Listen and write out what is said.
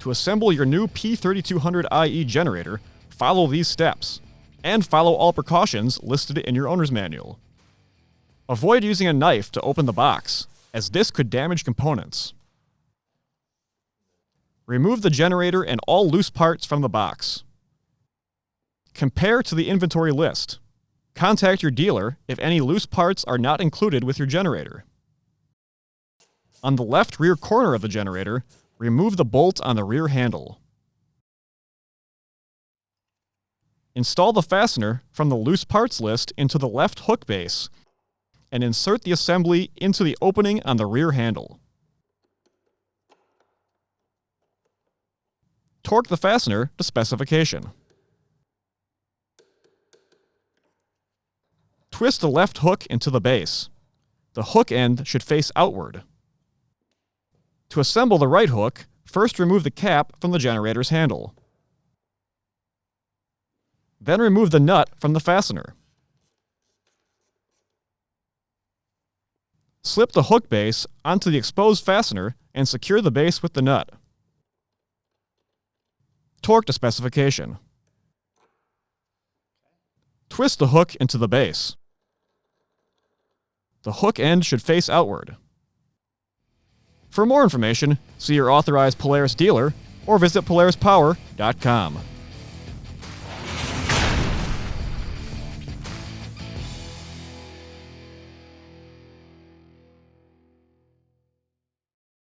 To assemble your new P3200iE generator, follow these steps, and follow all precautions listed in your owner's manual. Avoid using a knife to open the box, as this could damage components. Remove the generator and all loose parts from the box. Compare to the inventory list. Contact your dealer if any loose parts are not included with your generator. On the left rear corner of the generator, remove the bolt on the rear handle. Install the fastener from the loose parts list into the left hook base and insert the assembly into the opening on the rear handle. Torque the fastener to specification. Twist the left hook into the base. The hook end should face outward. To assemble the right hook, first remove the cap from the generator's handle. Then remove the nut from the fastener. Slip the hook base onto the exposed fastener and secure the base with the nut. Torque to specification. Twist the hook into the base. The hook end should face outward. For more information, see your authorized Polaris dealer or visit polarispower.com.